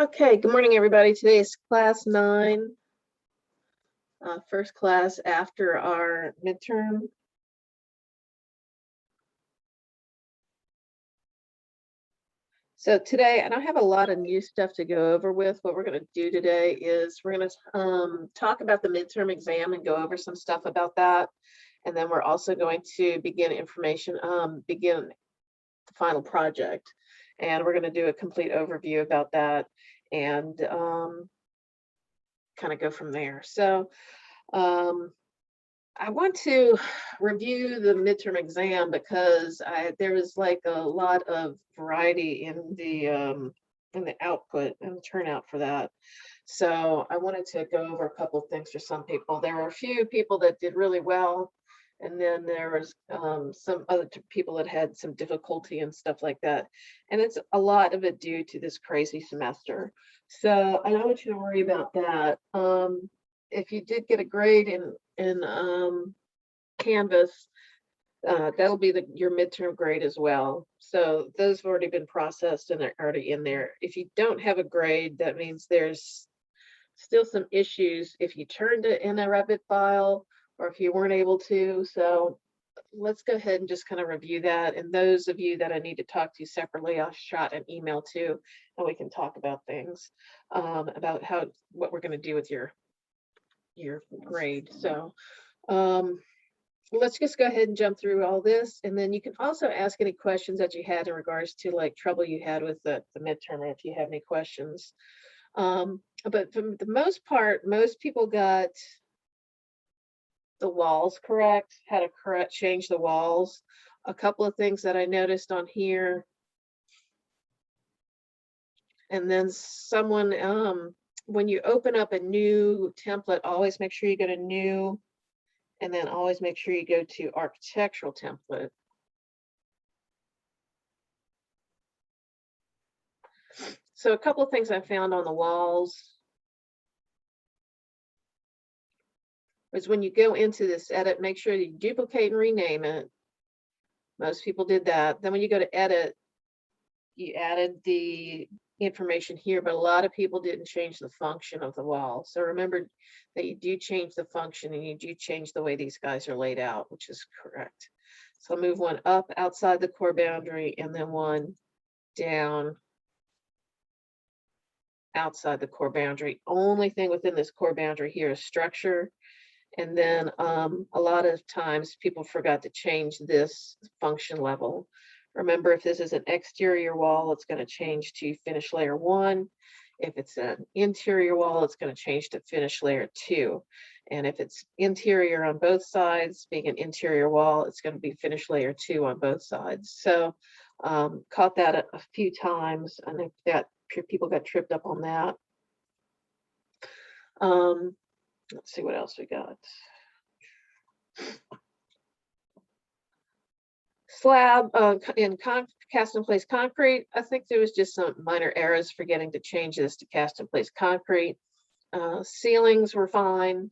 Okay, good morning, everybody. Today is class 9, first class after our midterm. So today, I don't have a lot of new stuff to go over with. What we're going to do today is we're going to talk about the midterm exam and go over some stuff about that. And then we're also going to begin begin the final project. And we're going to do a complete overview about that and kind of go from there. So I want to review the midterm exam because there was like a lot of variety in the output and the turnout for that. So I wanted to go over a couple of things for some people. There were a few people that did really well, and then there was some other people that had some difficulty and stuff like that. And it's a lot of it due to this crazy semester. So I don't want you to worry about that. If you did get a grade in Canvas, that'll be your midterm grade as well. So those have already been processed and they're already in there. If you don't have a grade, that means there's still some issues if you turned it in a Revit file or if you weren't able to. So let's go ahead and just kind of review that. And those of you that I need to talk to separately, I'll shot an email to, and we can talk about things about what we're going to do with your grade. So let's just go ahead and jump through all this, and then you can also ask any questions that you had in regards to like trouble you had with the midterm, if you have any questions. But for the most part, most people got the walls correct, how to change the walls. A couple of things that I noticed on here, and then someone when you open up a new template, always make sure you go to new, and then always make sure you go to architectural template. So a couple of things I found on the walls is when you go into this edit, make sure you duplicate and rename it. Most people did that. Then when you go to edit, you added the information here, but a lot of people didn't change the function of the wall. So remember that you do change the function and you do change the way these guys are laid out, which is correct. So I'll move one up outside the core boundary and then one down outside the core boundary. Only thing within this core boundary here is structure. And then a lot of times people forgot to change this function level. Remember, if this is an exterior wall, it's going to change to finish layer 1. If it's an interior wall, it's going to change to finish layer 2. And if it's interior on both sides, being an interior wall, it's going to be finish layer 2 on both sides. So caught that a few times, and if that people got tripped up on that. Let's see what else we got. Slab in cast in place concrete. I think there was just some minor errors forgetting to change this to cast in place concrete. Ceilings were fine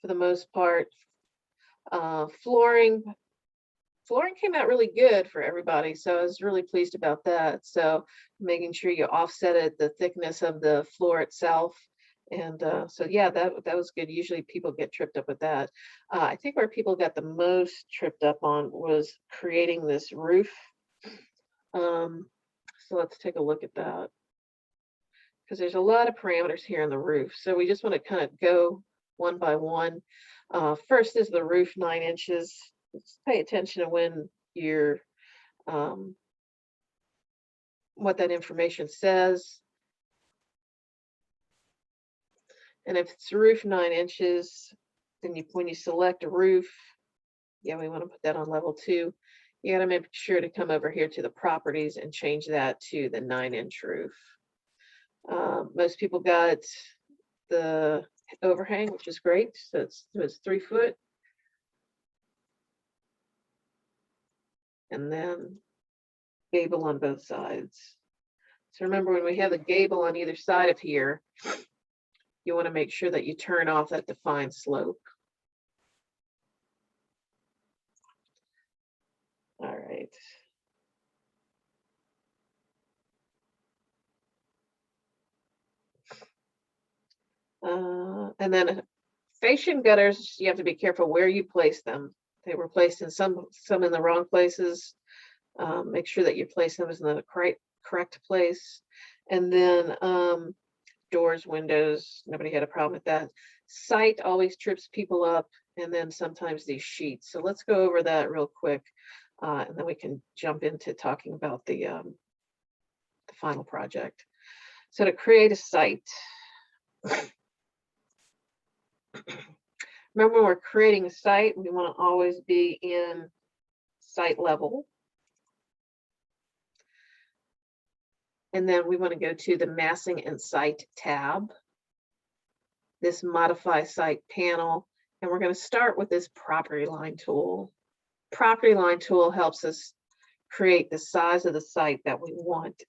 for the most part. Flooring came out really good for everybody, so I was really pleased about that. So making sure you offsetted the thickness of the floor itself. And so yeah, that was good. Usually people get tripped up with that. I think where people got the most tripped up on was creating this roof. So let's take a look at that, because there's a lot of parameters here in the roof. So we just want to kind of go one by one. First is the roof 9 inches. Let's pay attention to when you're what that information says. And if it's roof 9 inches, then when you select a roof, yeah, we want to put that on level 2. You got to make sure to come over here to the properties and change that to the 9-inch roof. Most people got the overhang, which is great. So it's 3 foot. And then gable on both sides. So remember, when we have the gable on either side of here, you want to make sure that you turn off that defined slope. All right. And then fascia gutters, you have to be careful where you place them. They were placed in some in the wrong places. Make sure that you place them in the correct place. And then doors, windows, nobody had a problem with that. Site always trips people up, and then sometimes these sheets. So let's go over that real quick, and then we can jump into talking about the final project. So to create a site, remember when we're creating a site, we want to always be in site level. And then we want to go to the massing and site tab, this modify site panel, and we're going to start with this property line tool. Property line tool helps us create the size of the site that we want.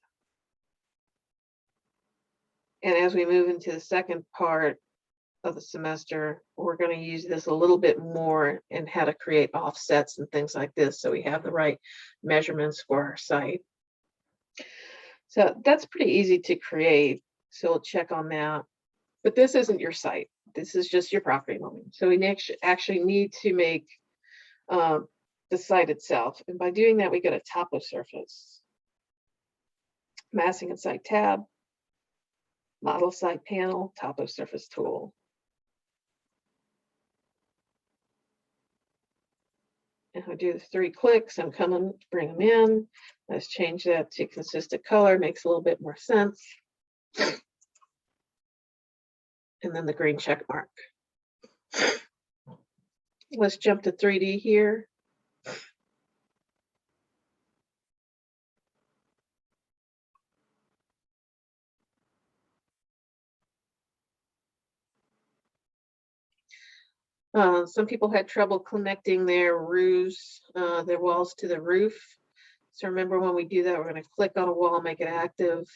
And as we move into the second part of the semester, we're going to use this a little bit more in how to create offsets and things like this, so we have the right measurements for our site. So that's pretty easy to create, so we'll check on that. But this isn't your site. This is just your property line. So we actually need to make the site itself. And by doing that, we go to topo surface, massing and site tab, model site panel, topo surface tool. And I do the 3 clicks, I'm coming, bring them in. Let's change that to consistent color, makes a little bit more sense. And then the green check mark. Let's jump to 3D here. Some people had trouble connecting their roofs, their walls to the roof. So remember, when we do that, we're going to click on a wall, make it active,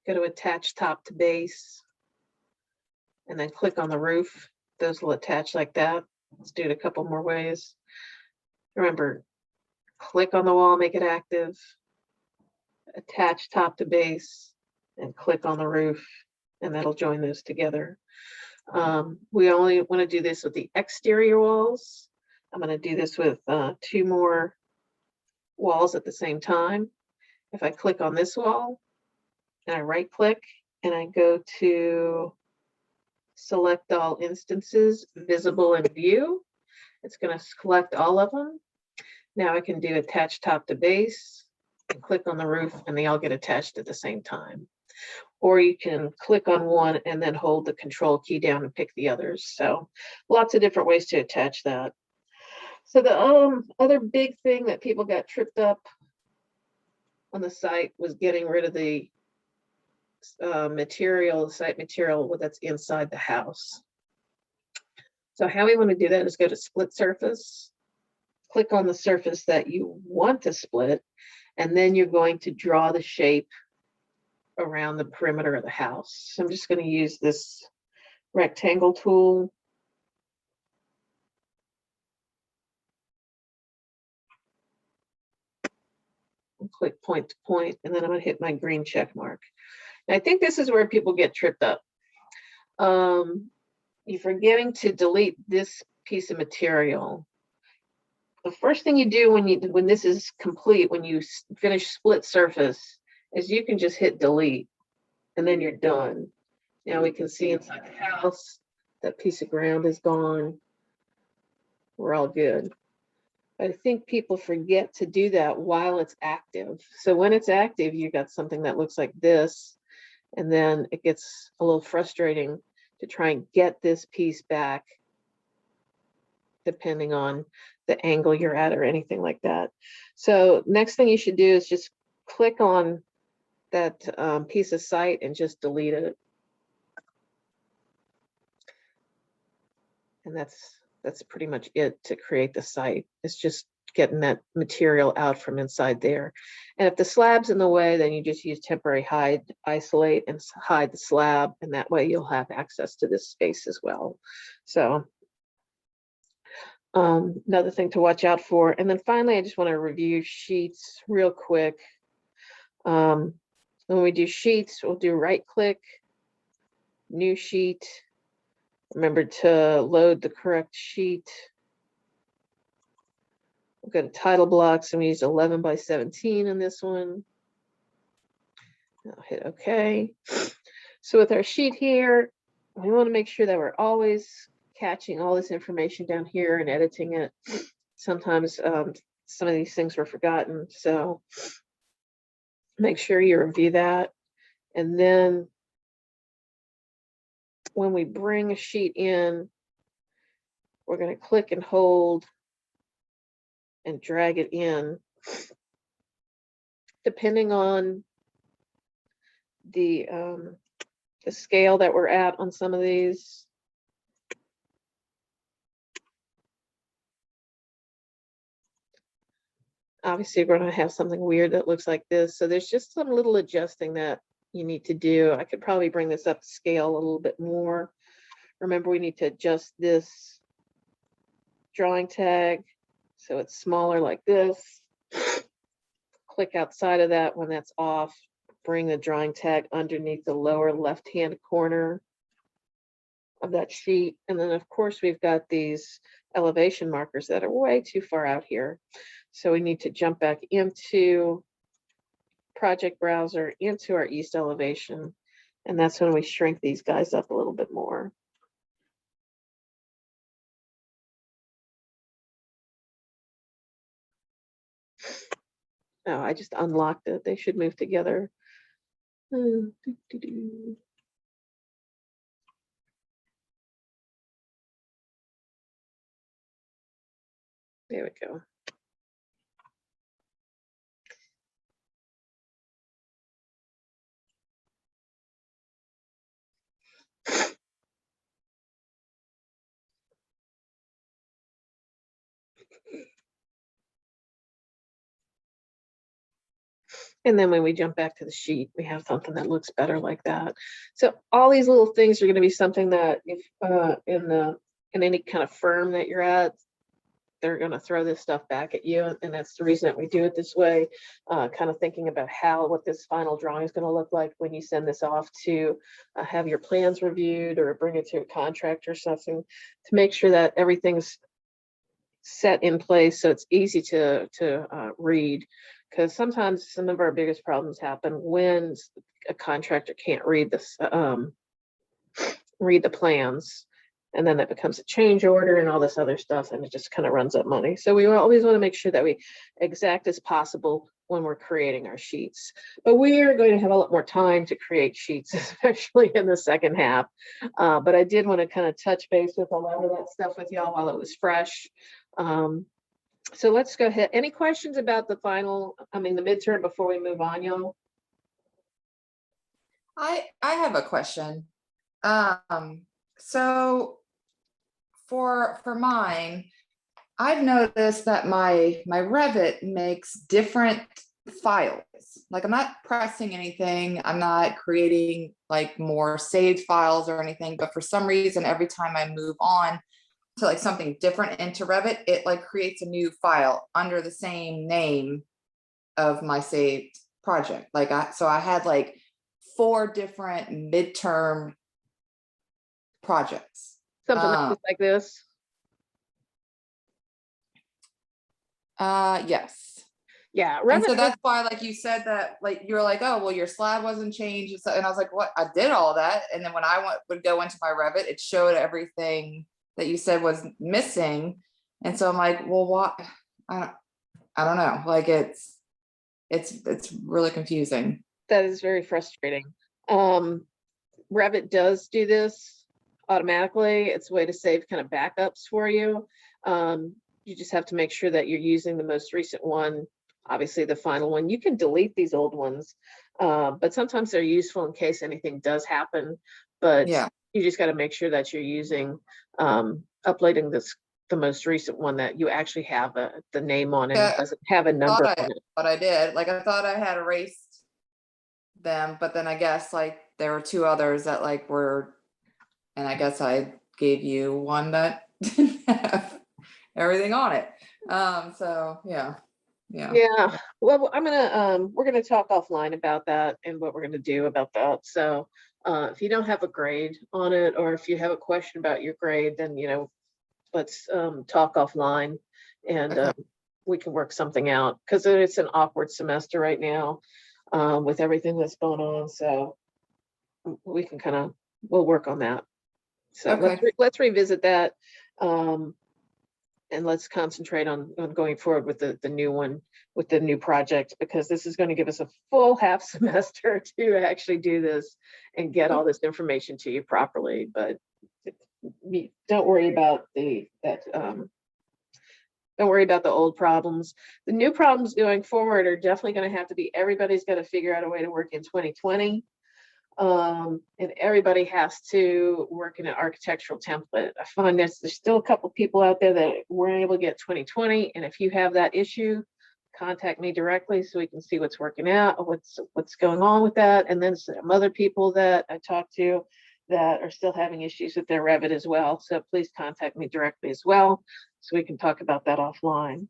go to attach top to base, and then click on the roof. Those will attach like that. Let's do it a couple more ways. Remember, click on the wall, make it active, attach top to base, and click on the roof, and that'll join those together. We only want to do this with the exterior walls. I'm going to do this with 2 more walls at the same time. If I click on this wall and I right click and I go to select all instances, visible and view, it's going to select all of them. Now I can do attach top to base and click on the roof, and they all get attached at the same time. Or you can click on one and then hold the control key down and pick the others. So lots of different ways to attach that. So the other big thing that people got tripped up on the site was getting rid of the site material that's inside the house. So how we want to do that is go to split surface, click on the surface that you want to split, and then you're going to draw the shape around the perimeter of the house. So I'm just going to use this rectangle tool. And click point to point, and then I'm going to hit my green check mark. And I think this is where people get tripped up. You're forgetting to delete this piece of material. The first thing you do when this is complete, when you finish split surface, is you can just hit delete, and then you're done. Now we can see inside the house, that piece of ground is gone. We're all good. I think people forget to do that while it's active. So when it's active, you got something that looks like this, and then it gets a little frustrating to try and get this piece back, depending on the angle you're at or anything like that. So next thing you should do is just click on that piece of site and just delete it. And that's pretty much it to create the site. It's just getting that material out from inside there. And if the slab's in the way, then you just use temporary hide, isolate, and hide the slab, and that way you'll have access to this space as well. So another thing to watch out for. And then finally, I just want to review sheets real quick. When we do sheets, we'll do right click, new sheet. Remember to load the correct sheet. We've got a title blocks and we use 11 by 17 in this one. I'll hit OK. So with our sheet here, we want to make sure that we're always catching all this information down here and editing it. Sometimes some of these things were forgotten, so make sure you review that. And then when we bring a sheet in, we're going to click and hold and drag it in. Depending on the scale that we're at on some of these. Obviously, we're going to have something weird that looks like this. So there's just some little adjusting that you need to do. I could probably bring this up to scale a little bit more. Remember, we need to adjust this drawing tag so it's smaller like this. Click outside of that when that's off. Bring the drawing tag underneath the lower left-hand corner of that sheet. And then, of course, we've got these elevation markers that are way too far out here. So we need to jump back into Project Browser, into our East elevation. And that's when we shrink these guys up a little bit more. Oh, I just unlocked it. They should move together. There we go. And then when we jump back to the sheet, we have something that looks better like that. So all these little things are going to be something that if in any kind of firm that you're at, they're going to throw this stuff back at you. And that's the reason that we do it this way, kind of thinking about what this final drawing is going to look like when you send this off to have your plans reviewed or bring it to a contractor or something, to make sure that everything's set in place so it's easy to read. Because sometimes some of our biggest problems happen when a contractor can't read this, read the plans, and then that becomes a change order and all this other stuff, and it just kind of runs up money. So we always want to make sure that we exact as possible when we're creating our sheets. But we are going to have a lot more time to create sheets, especially in the second half. But I did want to kind of touch base with a lot of that stuff with y'all while it was fresh. So let's go ahead. Any questions about the midterm before we move on, y'all? I have a question. So for mine, I've noticed that my Revit makes different files. Like I'm not pressing anything, I'm not creating like more saved files or anything, but for some reason, every time I move on to like something different into Revit, it like creates a new file under the same name of my saved project. Like so I had like 4 different midterm projects. Something like this. Yes. Yeah. And so that's why, like you said, that like you were like, oh well, your slab wasn't changed, and I was like, what? I did all that, and then when I would go into my Revit, it showed everything that you said was missing, and so I'm like, well, what? I don't know. Like it's really confusing. That is very frustrating. Revit does do this automatically. It's a way to save kind of backups for you. You just have to make sure that you're using the most recent one, obviously the final one. You can delete these old ones, but sometimes they're useful in case anything does happen. But yeah, you just got to make sure that you're using uploading the most recent one that you actually have the name on, and it doesn't have a number on it. But I did. Like I thought I had erased them, but then I guess like there were 2 others that like were, and I guess I gave you one that didn't have everything on it. So yeah. Well, I'm gonna we're gonna talk offline about that and what we're gonna do about that. So If you don't have a grade on it, or if you have a question about your grade, then, let's talk offline, and Okay. we can work something out, because it's an awkward semester right now with everything that's going on. So we can we'll work on that. So Okay. let's revisit that. And let's concentrate on going forward with the new one, with the new project, because this is going to give us a full half semester to actually do this and get all this information to you properly. But don't worry about don't worry about the old problems. The new problems going forward are definitely going to have to be, everybody's got to figure out a way to work in 2020. And everybody has to work in an architectural template. I find there's still a couple people out there that weren't able to get 2020. And if you have that issue, contact me directly so we can see what's working out, what's going on with that. And then some other people that I talked to that are still having issues with their Revit as well. So please contact me directly as well, so we can talk about that offline.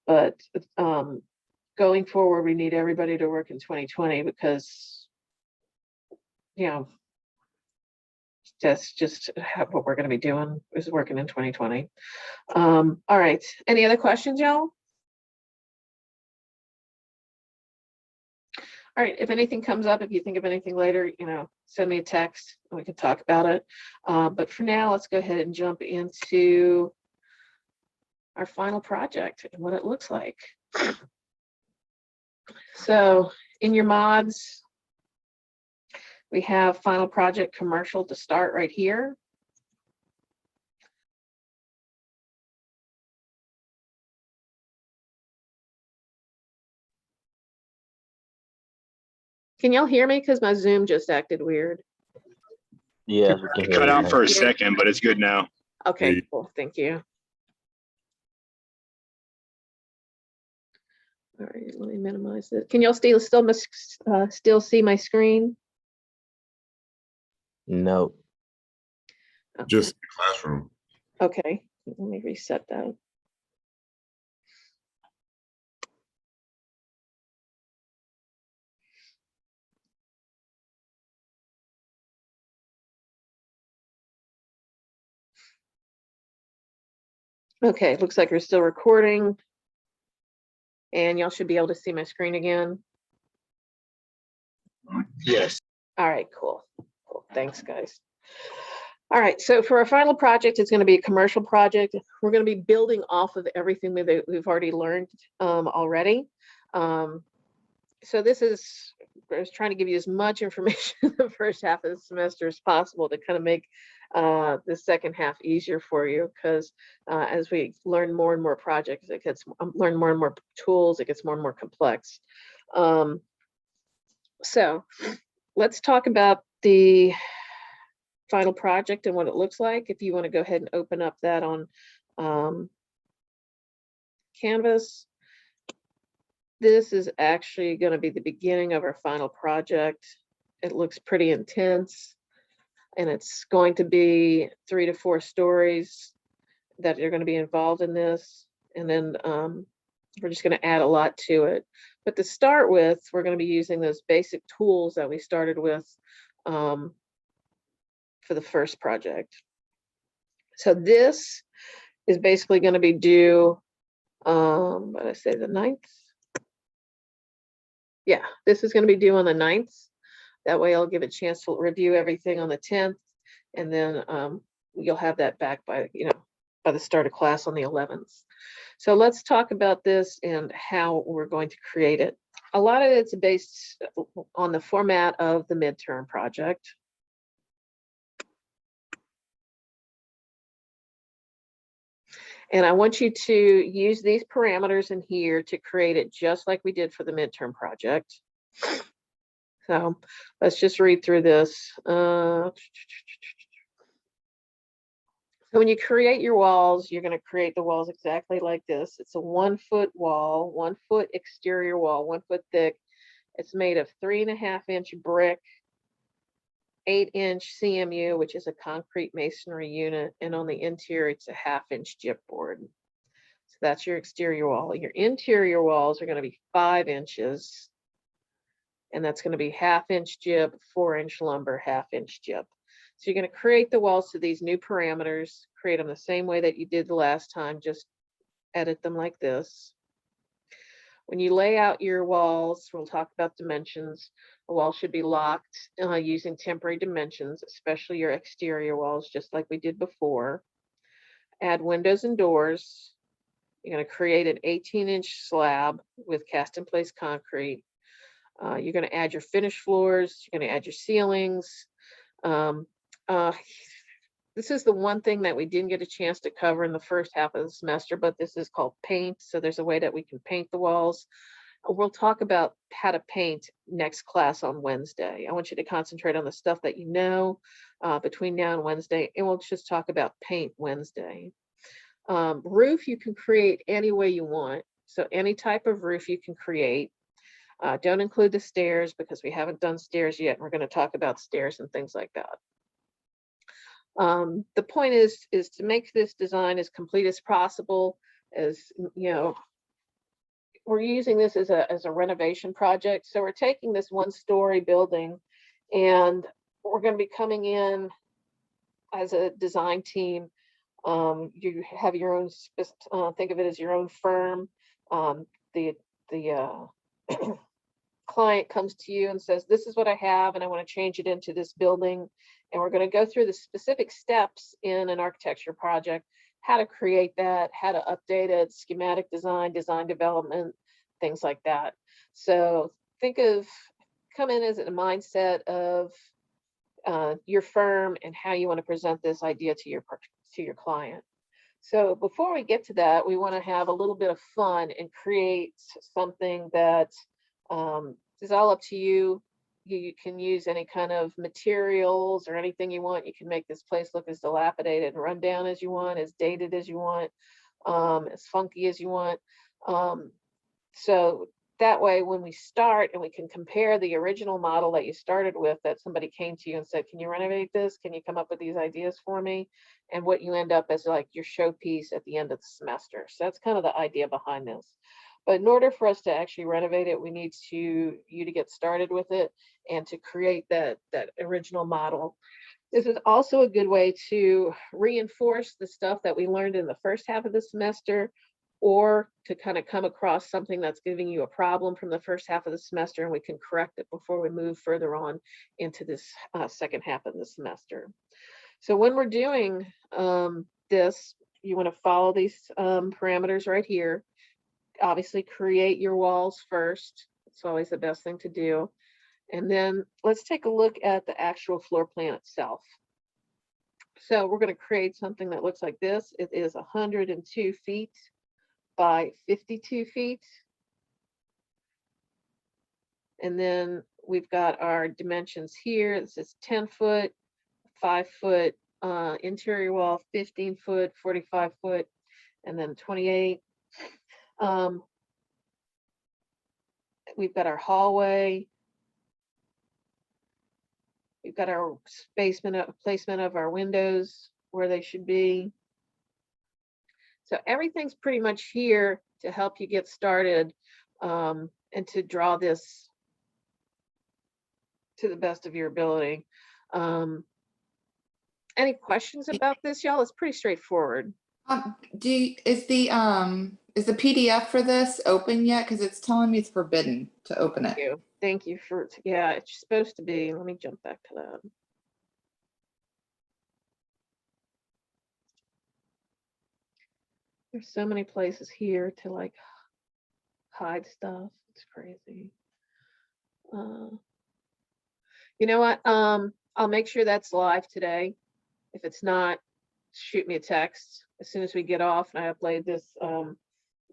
But going forward, we need everybody to work in 2020, because that's just what we're going to be doing, is working in 2020. All right. Any other questions, y'all? All right. If anything comes up, if you think of anything later, send me a text and we can talk about it. But for now, let's go ahead and jump into our final project and what it looks like. So in your mods, we have final project commercial to start right here. Can y'all hear me? Because my Zoom just acted weird. Yes, we can It hear cut you out now. for a second, but it's good now. Okay, cool. Thank you. All right, let me minimize it. Can y'all still see my screen? No. Okay. Just the classroom. Okay, let me reset that. Okay, looks like we're still recording. And y'all should be able to see my screen again. Yes. All right, cool. Cool. Thanks, guys. All right, so for our final project, it's going to be a commercial project. We're going to be building off of everything we've already learned already. So this is, I was trying to give you as much information in the first half of the semester as possible to kind of make the second half easier for you, because as we learn more and more projects, it gets learn more and more tools, it gets more and more complex. So let's talk about the final project and what it looks like. If you want to go ahead and open up that on Canvas. This is actually going to be the beginning of our final project. It looks pretty intense, and it's going to be 3 to 4 stories that are going to be involved in this. And then we're just going to add a lot to it. But to start with, we're going to be using those basic tools that we started with for the first project. So this is basically going to be due, what did I say, the 9th? Yeah, this is going to be due on the 9th. That way I'll give a chance to review everything on the 10th, and then you'll have that back by, by the start of class on the 11th. So let's talk about this and how we're going to create it. A lot of it's based on the format of the midterm project. And I want you to use these parameters in here to create it just like we did for the midterm project. So let's just read through this. So when you create your walls, you're going to create the walls exactly like this. It's a 1 foot wall, 1 foot exterior wall, 1 foot thick. It's made of 3.5-inch brick, 8-inch CMU, which is a concrete masonry unit, and on the interior, it's a 1/2-inch gypboard. So that's your exterior wall. Your interior walls are going to be 5 inches, and that's going to be 1/2 inch gyp, 4-inch lumber, 1/2 inch gyp. So you're going to create the walls to these new parameters, create them the same way that you did the last time, just edit them like this. When you lay out your walls, we'll talk about dimensions. A wall should be locked using temporary dimensions, especially your exterior walls, just like we did before. Add windows and doors. You're going to create an 18-inch slab with cast in place concrete. You're going to add your finished floors. You're going to add your ceilings. This is the one thing that we didn't get a chance to cover in the first half of the semester, but this is called paint. So there's a way that we can paint the walls. We'll talk about how to paint next class on Wednesday. I want you to concentrate on the stuff that you know between now and Wednesday, and we'll just talk about paint Wednesday. Roof, you can create any way you want. So any type of roof you can create. Don't include the stairs because we haven't done stairs yet. And we're going to talk about stairs and things like that. The point is to make this design as complete as possible. As you know, we're using this as a renovation project. So we're taking this 1-story building and we're going to be coming in as a design team. You have your own, think of it as your own firm. The client comes to you and says, this is what I have and I want to change it into this building. And we're going to go through the specific steps in an architecture project, how to create that, how to update it, schematic design, design development, things like that. So come in as a mindset of your firm and how you want to present this idea to your client. So before we get to that, we want to have a little bit of fun and create something that is all up to you. You can use any kind of materials or anything you want. You can make this place look as dilapidated and run down as you want, as dated as you want, as funky as you want. So that way, when we start and we can compare the original model that you started with, that somebody came to you and said, can you renovate this? Can you come up with these ideas for me? And what you end up as like your showpiece at the end of the semester. So that's kind of the idea behind this. But in order for us to actually renovate it, we need you to get started with it and to create that original model. This is also a good way to reinforce the stuff that we learned in the first half of the semester, or to kind of come across something that's giving you a problem from the first half of the semester and we can correct it before we move further on into this second half of the semester. So when we're doing this, you want to follow these parameters right here. Obviously create your walls first. It's always the best thing to do. And then let's take a look at the actual floor plan itself. So we're going to create something that looks like this. It is 102 feet by 52 feet. And then we've got our dimensions here. This is 10 foot, 5 foot interior wall, 15 foot, 45 foot, and then 28. We've got our hallway. We've got our placement of our windows where they should be. So everything's pretty much here to help you get started and to draw this to the best of your ability. Any questions about this, y'all? It's pretty straightforward. Is the PDF for this open yet? Because it's telling me it's forbidden to open it. Thank you for, yeah, it's supposed to be. Let me jump back to that. There's so many places here to like hide stuff. It's crazy. You know what? I'll make sure that's live today. If it's not, shoot me a text as soon as we get off and I upload this.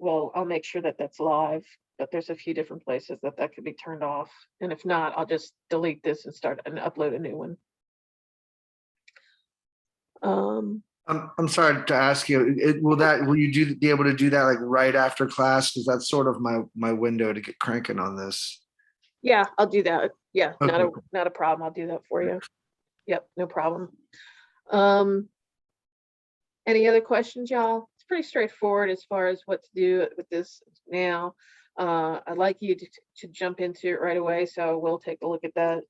Well, I'll make sure that that's live, but there's a few different places that could be turned off. And if not, I'll just delete this and start and upload a new one. I'm sorry to ask you, will you be able to do that like right after class? Because that's sort of my window to get cranking on this. Yeah, I'll do that. Yeah, Okay. not a problem. I'll do that for you. Yep, no problem. Any other questions, y'all? It's pretty straightforward as far as what to do with this now. I'd like you to jump into it right away, so we'll take a look at that.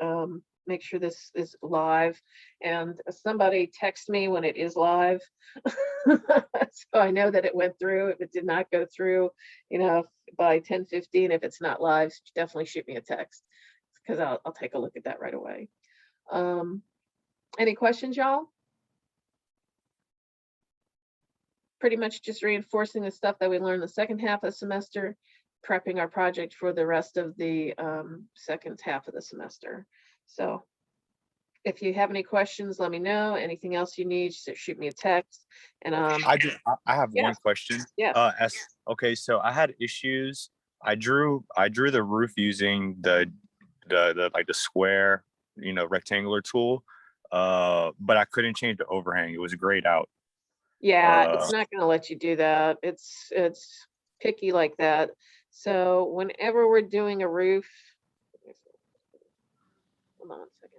Make sure this is live, and somebody text me when it is live. So I know that it went through. If it did not go through, by 10:15, if it's not live, definitely shoot me a text, because I'll take a look at that right away. Any questions, y'all? Pretty much just reinforcing the stuff that we learned the second half of the semester, prepping our project for the rest of the second half of the semester. So if you have any questions, let me know. Anything else you need, just shoot me a text. And I have yeah. one question. Yeah. Okay, so I had issues. I drew the roof using the like the square, rectangular tool. But I couldn't change the overhang. It was grayed out. Yeah, it's not going to let you do that. It's picky like that. So whenever we're doing a roof, hold on a second.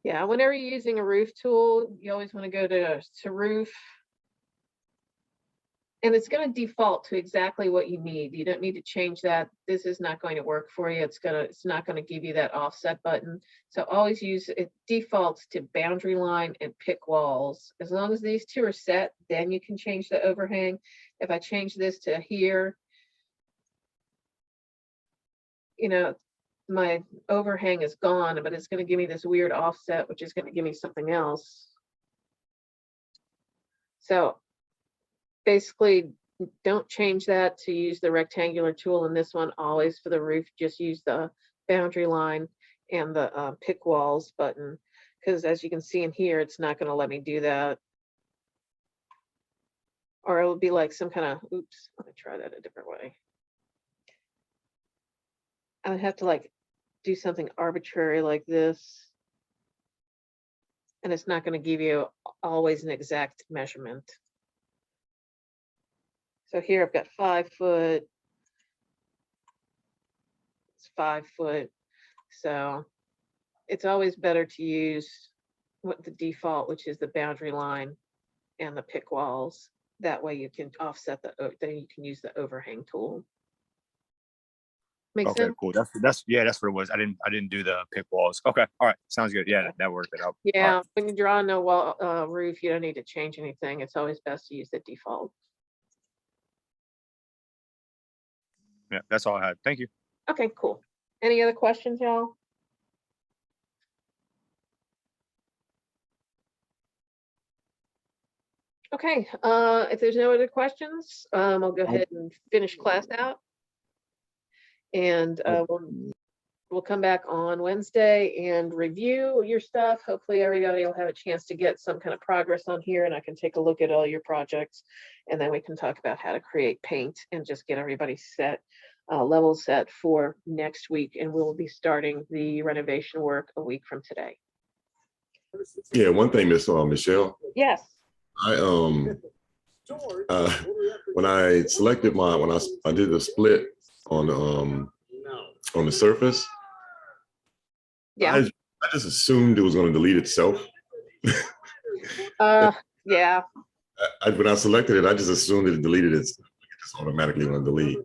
Yeah, whenever you're using a roof tool, you always want to go to roof. And it's going to default to exactly what you need. You don't need to change that. This is not going to work for you. It's not going to give you that offset button. So always use it. Defaults to boundary line and pick walls. As long as these two are set, then you can change the overhang. If I change this to here, my overhang is gone, but it's going to give me this weird offset, which is going to give me something else. So basically, don't change that to use the rectangular tool in this one. Always for the roof, just use the boundary line and the pick walls button, because as you can see in here, it's not going to let me do that. Or it will be like some kind of, oops, let me try that a different way. I would have to like do something arbitrary like this. And it's not going to give you always an exact measurement. So here I've got 5 foot. It's 5 foot. So it's always better to use what the default, which is the boundary line and the pick walls. That way you can offset then you can use the overhang tool. Make Okay, sense? cool. That's what it was. I didn't do the pick walls. Okay, all right, sounds good. Yeah, that worked it out. Yeah, All right. when you draw no wall roof, you don't need to change anything. It's always best to use the default. Yeah, that's all I had. Thank you. Okay, cool. Any other questions, y'all? Okay, if there's no other questions, I'll go ahead and finish class out. And we'll come back on Wednesday and review your stuff. Hopefully everybody will have a chance to get some kind of progress on here, and I can take a look at all your projects, and then we can talk about how to create paint and just get everybody set, level set for next week. And we'll be starting the renovation work a week from today. Yeah, one thing, Miss Michelle. Yes. When I selected when I did the split on the surface, Yeah. I just assumed it was going to delete itself. Yeah. When I selected it, I just assumed it deleted it. It just automatically going to delete.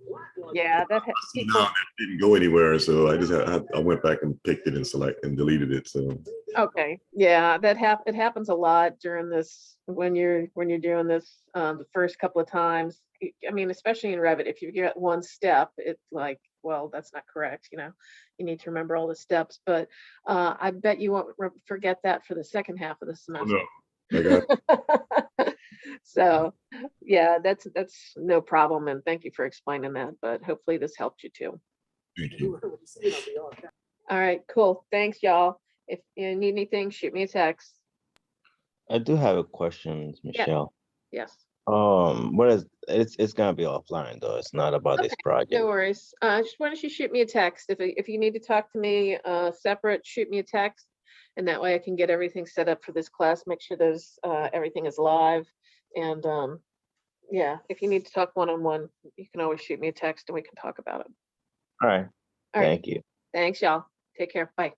Yeah, that No, it didn't go anywhere, so I went back and picked it and deleted it. So okay, yeah, it happens a lot during this when you're doing this the first couple of times. I mean, especially in Revit, if you get one step, it's like, well, that's not correct. You need to remember all the steps. But I bet you won't forget that for the second half of the semester. Oh, no. I got So yeah, that's no problem, and thank you for explaining that, but hopefully this helped you too. Thank you. All right, cool. Thanks, y'all. If you need anything, shoot me a text. I do have a question, Michelle. Yes. It's gonna be offline though. It's not about this project. No worries. Just why don't you shoot me a text if you need to talk to me separate, shoot me a text, and that way I can get everything set up for this class. Make sure there's everything is live, and yeah, if you need to talk one-on-one, you can always shoot me a text and we can talk about it. All right. All right. Thank you. Thanks, y'all. Take care. Bye.